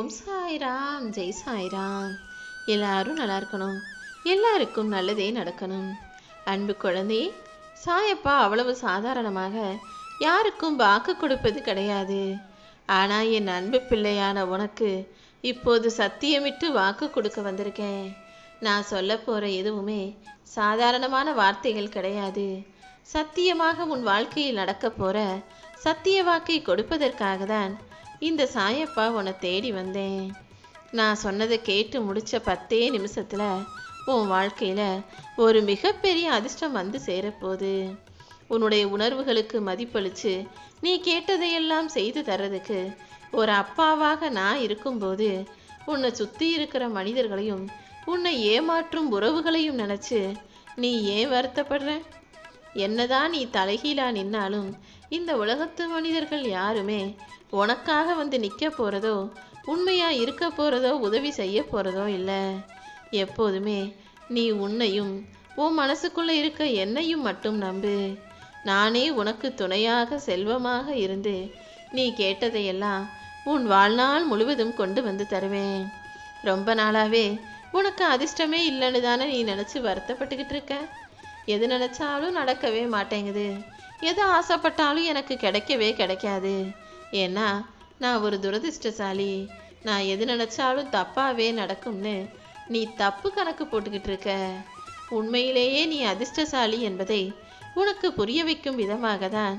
ஓம் சாய்ராம், ஜெய் சாய்ராம். எல்லாரும் நல்லா இருக்கணும், எல்லாருக்கும் நல்லதே நடக்கணும். அன்பு குழந்தை, சாயப்பா அவ்வளவு சாதாரணமாக யாருக்கும் வாக்கு கொடுப்பது கிடையாது. ஆனால் என் அன்பு பிள்ளையான உனக்கு இப்போது சத்தியமிட்டு வாக்கு கொடுக்க வந்திருக்கேன். நான் சொல்ல போகிற எதுவுமே சாதாரணமான வார்த்தைகள் கிடையாது. சத்தியமாக உன் வாழ்க்கையில் நடக்க போகிற சத்திய வாக்கை கொடுப்பதற்காக தான் இந்த சாயப்பா உன்னை தேடி வந்தேன். நான் சொன்னதை கேட்டு முடித்த 10 நிமிஷத்தில் உன் வாழ்க்கையில் ஒரு மிகப்பெரிய அதிர்ஷ்டம் வந்து சேரப்போகுது. உன்னுடைய உணர்வுகளுக்கு மதிப்பளித்து நீ கேட்டதையெல்லாம் செய்து தர்றதுக்கு ஒரு அப்பாவாக நான் இருக்கும்போது உன்னை சுற்றி இருக்கிற மனிதர்களையும் உன்னை ஏமாற்றும் உறவுகளையும் நினச்சி நீ ஏன் வருத்தப்படுற? என்னதான் நீ தலைகீழா நின்னாலும் இந்த உலகத்து மனிதர்கள் யாருமே உனக்காக வந்து நிற்க போகிறதோ, உண்மையாக இருக்க போகிறதோ, உதவி செய்ய போகிறதோ இல்லை. எப்போதுமே நீ உன்னையும் உன் மனசுக்குள்ளே இருக்க என்னையும் மட்டும் நம்பு. நானே உனக்கு துணையாக செல்வமாக இருந்து நீ கேட்டதையெல்லாம் உன் வாழ்நாள் முழுவதும் கொண்டு வந்து தருவேன். ரொம்ப நாளாகவே உனக்கு அதிர்ஷ்டமே இல்லைன்னு தானே நீ நினச்சி வருத்தப்பட்டுக்கிட்டு இருக்க. எது நினச்சாலும் நடக்கவே மாட்டேங்குது, எது ஆசைப்பட்டாலும் எனக்கு கிடைக்கவே கிடைக்காது. ஏன்னா நான் ஒரு துரதிர்ஷ்டசாலி, நான் எது நினச்சாலும் தப்பாகவே நடக்கும்னு நீ தப்பு கணக்கு போட்டுக்கிட்டு இருக்க. உண்மையிலேயே நீ அதிர்ஷ்டசாலி என்பதை உனக்கு புரிய வைக்கும் விதமாக தான்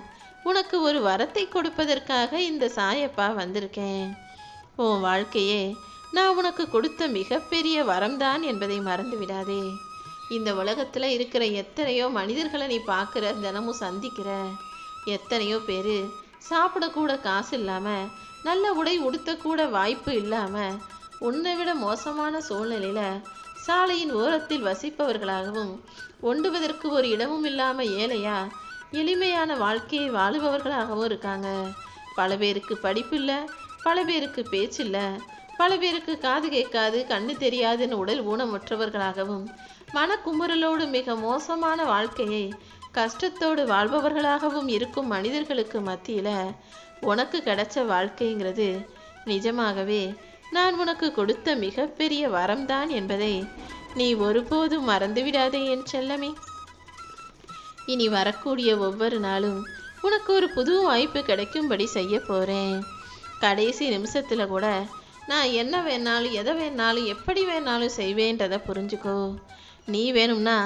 உனக்கு ஒரு வரத்தை கொடுப்பதற்காக இந்த சாயப்பா வந்திருக்கேன். உன் வாழ்க்கையே நான் உனக்கு கொடுத்த மிகப்பெரிய வரம்தான் என்பதை மறந்து விடாதே. இந்த உலகத்தில் இருக்கிற எத்தனையோ மனிதர்களை நீ பார்க்குற, தினமும் சந்திக்கிற. எத்தனையோ பேர் சாப்பிடக்கூட காசு இல்லாமல், நல்ல உடை உடுத்தக்கூட வாய்ப்பு இல்லாமல், உன்னை விட மோசமான சூழ்நிலையில் சாலையின் ஓரத்தில் வசிப்பவர்களாகவும், ஒண்டுவதற்கு ஒரு இடமும் இல்லாமல் ஏழையா எளிமையான வாழ்க்கையை வாழுபவர்களாகவும் இருக்காங்க. பல பேருக்கு படிப்பு இல்லை, பல பேருக்கு பேச்சு இல்லை, பல பேருக்கு காது கேட்காது, கண்ணு தெரியாதுன்னு உடல் ஊனமுற்றவர்களாகவும், மனக்குமுறலோடு மிக மோசமான வாழ்க்கையை கஷ்டத்தோடு வாழ்பவர்களாகவும் இருக்கும் மனிதர்களுக்கு மத்தியில் உனக்கு கிடைச்ச வாழ்க்கைங்கிறது நிஜமாகவே நான் உனக்கு கொடுத்த மிகப்பெரிய வரம்தான் என்பதை நீ ஒருபோதும் மறந்துவிடாதே என் செல்லமே. இனி வரக்கூடிய ஒவ்வொரு நாளும் உனக்கு ஒரு புது வாய்ப்பு கிடைக்கும்படி செய்ய போகிறேன். கடைசி நிமிஷத்தில் கூட நான் என்ன வேணாலும், எதை வேணாலும், எப்படி வேணாலும் செய்வேன்றதை புரிஞ்சுக்கோ. நீ வேணும்னா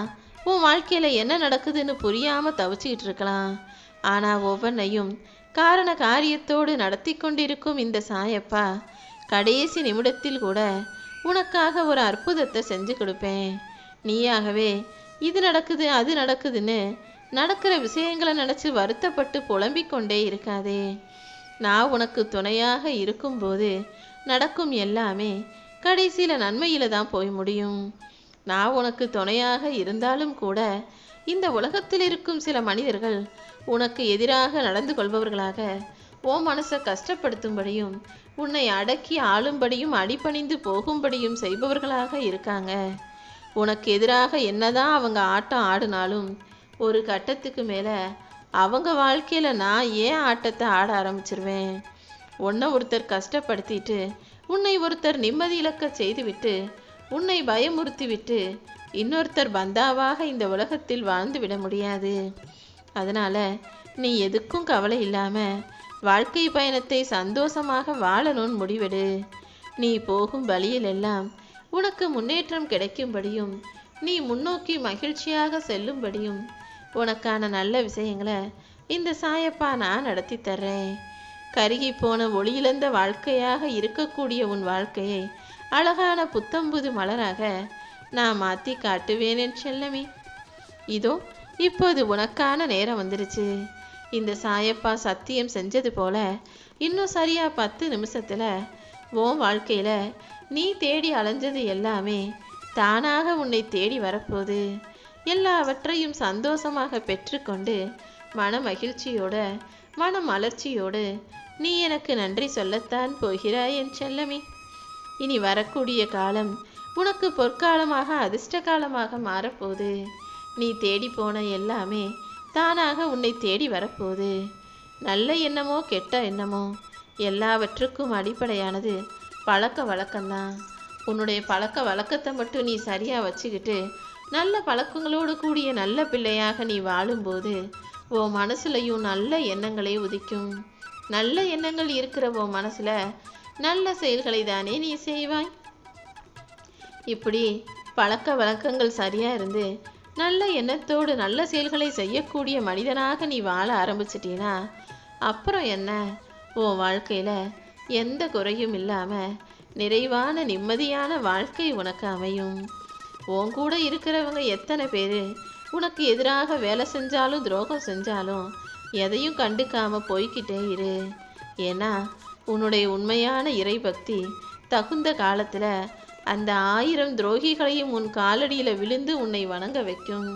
உன் வாழ்க்கையில் என்ன நடக்குதுன்னு புரியாமல் தவிச்சிக்கிட்டு இருக்கலாம். ஆனால் ஒவ்வொன்றையும் காரண காரியத்தோடு நடத்தி கொண்டிருக்கும் இந்த சாயப்பா கடைசி நிமிடத்தில் கூட உனக்காக ஒரு அற்புதத்தை செஞ்சு கொடுப்பேன். நீயாகவே இது நடக்குது அது நடக்குதுன்னு நடக்கிற விஷயங்களை நினச்சி வருத்தப்பட்டு புலம்பிக்கொண்டே இருக்காதே. நான் உனக்கு துணையாக இருக்கும்போது நடக்கும் எல்லாமே கடைசியில் நன்மையில் தான் போய் முடியும். நான் உனக்கு துணையாக இருந்தாலும் கூட இந்த உலகத்தில் இருக்கும் சில மனிதர்கள் உனக்கு எதிராக நடந்து கொள்பவர்களாக உன் மனசை கஷ்டப்படுத்தும்படியும், உன்னை அடக்கி ஆளும்படியும், அடிபணிந்து போகும்படியும் செய்பவர்களாக இருக்காங்க. உனக்கு எதிராக என்னதான் அவங்க ஆட்டம் ஆடினாலும் ஒரு கட்டத்துக்கு மேலே அவங்க வாழ்க்கையில் நான் ஏன் ஆட்டத்தை ஆட ஆரம்பிச்சிருவேன். உன்னை ஒருத்தர் கஷ்டப்படுத்திட்டு, உன்னை ஒருத்தர் நிம்மதி இழக்க செய்துவிட்டு, உன்னை பயமுறுத்தி விட்டு இன்னொருத்தர் பந்தாவாக இந்த உலகத்தில் வாழ்ந்து விட முடியாது. அதனால் நீ எதுக்கும் கவலை இல்லாமல் வாழ்க்கை பயணத்தை சந்தோஷமாக வாழணும்னு முடிவெடு. நீ போகும் வழியில் எல்லாம் உனக்கு முன்னேற்றம் கிடைக்கும்படியும், நீ முன்னோக்கி மகிழ்ச்சியாக செல்லும்படியும் உனக்கான நல்ல விஷயங்களை இந்த சாயப்பா நான் நடத்தி தர்றேன். கருகி போன ஒளியிழந்த வாழ்க்கையாக இருக்கக்கூடிய உன் வாழ்க்கையை அழகான புத்தம்புது மலராக நான் மாற்றி காட்டுவேன் என் செல்லமே. இதோ இப்போது உனக்கான நேரம் வந்துருச்சு. இந்த சாயப்பா சத்தியம் செஞ்சது போல இன்னும் சரியாக 10 நிமிஷத்தில் உன் வாழ்க்கையில் நீ தேடி அலைஞ்சது எல்லாமே தானாக உன்னை தேடி வரப்போகுது. எல்லாவற்றையும் சந்தோஷமாக பெற்றுக்கொண்டு மன மகிழ்ச்சியோட, மன மலர்ச்சியோடு நீ எனக்கு நன்றி சொல்லத்தான் போகிறாய் என் செல்லமே. இனி வரக்கூடிய காலம் உனக்கு பொற்காலமாக, அதிர்ஷ்ட காலமாக மாறப்போகுது. நீ தேடி போன எல்லாமே தானாக உன்னை தேடி வரப்போகுது. நல்ல எண்ணமோ கெட்ட எண்ணமோ எல்லாவற்றுக்கும் அடிப்படையானது பழக்க வழக்கம்தான். உன்னுடைய பழக்க வழக்கத்தை மட்டும் நீ சரியாக வச்சுக்கிட்டு நல்ல பழக்கங்களோடு கூடிய நல்ல பிள்ளையாக நீ வாழும்போது உன் மனசுலையும் நல்ல எண்ணங்களே உதிக்கும். நல்ல எண்ணங்கள் இருக்கிற உன் மனசுல நல்ல செயல்களை தானே நீ செய்வாய். இப்படி பழக்க வழக்கங்கள் சரியா இருந்து நல்ல எண்ணத்தோடு நல்ல செயல்களை செய்யக்கூடிய மனிதனாக நீ வாழ ஆரம்பிச்சிட்டீனா அப்புறம் என்ன, உன் வாழ்க்கையில எந்த குறையும் இல்லாம நிறைவான நிம்மதியான வாழ்க்கை உனக்கு அமையும். உன் கூட இருக்கிறவங்க எத்தனை பேர் உனக்கு எதிராக வேலை செஞ்சாலும் துரோகம் செஞ்சாலும் எதையும் கண்டுக்காம போய்கிட்டே இரு. ஏன்னா உன்னுடைய உண்மையான இறைபக்தி தகுந்த காலத்துல அந்த 1000 துரோகிகளையும் உன் காலடியில் விழுந்து உன்னை வணங்க வைக்கும்.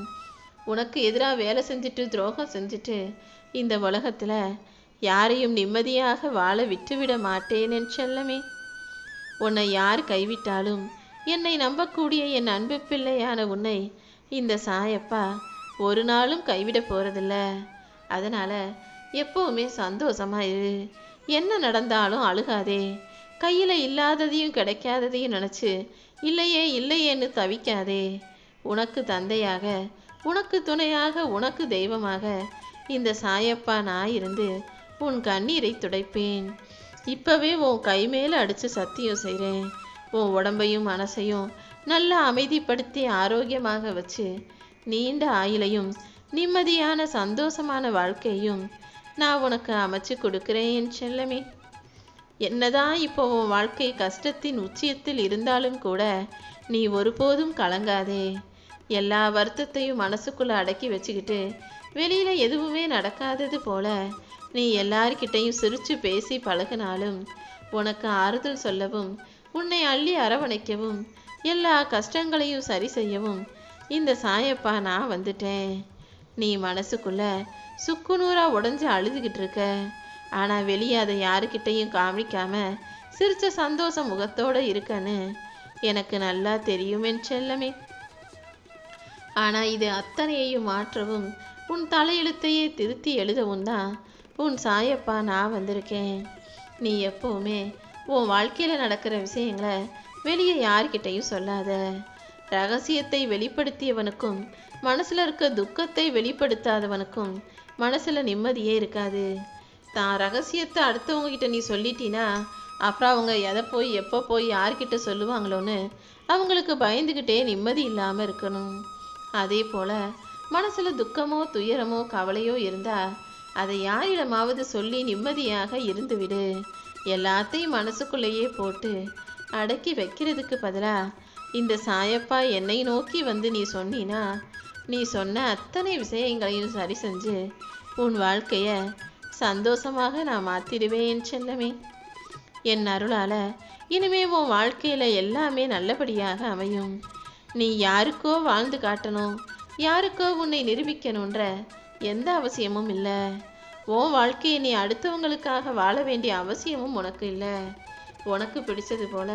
உனக்கு எதிராக வேலை செஞ்சுட்டு துரோகம் செஞ்சுட்டு இந்த உலகத்தில் யாரையும் நிம்மதியாக வாழ விட்டுவிட மாட்டேன் என் செல்லமே. உன்னை யார் கைவிட்டாலும் என்னை நம்பக்கூடிய என் அன்பு பிள்ளையான உன்னை இந்த சாயப்பா ஒரு நாளும் கைவிட போகிறதில்ல. அதனால் எப்போவுமே சந்தோஷமா இரு. என்ன நடந்தாலும் அழுகாதே. கையில் இல்லாததையும் கிடைக்காததையும் நினச்சி இல்லையே இல்லையேன்னு தவிக்காதே. உனக்கு தந்தையாக, உனக்கு துணையாக, உனக்கு தெய்வமாக இந்த சாயப்பா நான் இருந்து உன் கண்ணீரை துடைப்பேன். இப்போவே உன் கை மேலே அடித்து சத்தியம் செய்கிறேன். உன் உடம்பையும் மனசையும் நல்லா அமைதிப்படுத்தி ஆரோக்கியமாக வச்சு நீண்ட ஆயுளையும் நிம்மதியான சந்தோஷமான வாழ்க்கையும் நான் உனக்கு அமைச்சு கொடுக்குறேன் என் செல்லமே. என்னதான் இப்போ உன் வாழ்க்கை கஷ்டத்தின் உச்சியத்தில் இருந்தாலும் கூட நீ ஒருபோதும் கலங்காதே. எல்லா வருத்தத்தையும் மனசுக்குள்ளே அடக்கி வச்சுக்கிட்டு வெளியில் எதுவுமே நடக்காதது போல நீ எல்லார்கிட்டையும் சிரித்து பேசி பழகினாலும் உனக்கு ஆறுதல் சொல்லவும் உன்னை அள்ளி அரவணைக்கவும் எல்லா கஷ்டங்களையும் சரி செய்யவும் இந்த சாயப்பா நான் வந்துட்டேன். நீ மனசுக்குள்ள சுக்குநூறாக உடஞ்சி அழுதுகிட்டு இருக்க. ஆனால் வெளியே அதை யாருக்கிட்டையும் காமிக்காம சிரிச்ச சந்தோஷ முகத்தோடு இருக்கன்னு எனக்கு நல்லா தெரியும் என் செல்லமே. ஆனால் இது அத்தனையையும் மாற்றவும் உன் தலையெழுத்தையே திருத்தி எழுதவும் தான் உன் சாயப்பா நான் வந்திருக்கேன். நீ எப்போவுமே உன் வாழ்க்கையில் நடக்கிற விஷயங்களை வெளியே யார்கிட்டையும் சொல்லாத. ரகசியத்தை வெளிப்படுத்தியவனுக்கும் மனசில் இருக்க துக்கத்தை வெளிப்படுத்தாதவனுக்கும் மனசில் நிம்மதியே இருக்காது. தான் ரகசியத்தை அடுத்தவங்ககிட்ட நீ சொல்லிட்டீன்னா அப்புறம் அவங்க எதை போய் எப்போ போய் யார்கிட்ட சொல்லுவாங்களோன்னு அவங்களுக்கு பயந்துக்கிட்டே நிம்மதி இல்லாமல் இருக்கணும். அதே போல் மனசில் துக்கமோ துயரமோ கவலையோ இருந்தால் அதை யாரிடமாவது சொல்லி நிம்மதியாக இருந்துவிடு. எல்லாத்தையும் மனசுக்குள்ளேயே போட்டு அடக்கி வைக்கிறதுக்கு பதிலாக இந்த சாயப்பா என்னை நோக்கி வந்து நீ சொன்னினா நீ சொன்ன அத்தனை விஷயங்களையும் சரி செஞ்சு உன் வாழ்க்கையை சந்தோஷமாக நான் மாற்றிடுவேன் செல்லமே. என் அருளால் இனிமே உன் வாழ்க்கையில் எல்லாமே நல்லபடியாக அமையும். நீ யாருக்கோ வாழ்ந்து காட்டணும், யாருக்கோ உன்னை நிரூபிக்கணுன்ற எந்த அவசியமும் இல்லை. உன் வாழ்க்கையை நீ அடுத்தவங்களுக்காக வாழ வேண்டிய அவசியமும் உனக்கு இல்லை. உனக்கு பிடிச்சது போல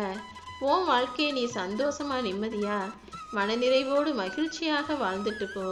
உன் வாழ்க்கையை நீ சந்தோஷமாக நிம்மதியாக மனநிறைவோடு மகிழ்ச்சியாக வாழ்ந்துட்டு போ.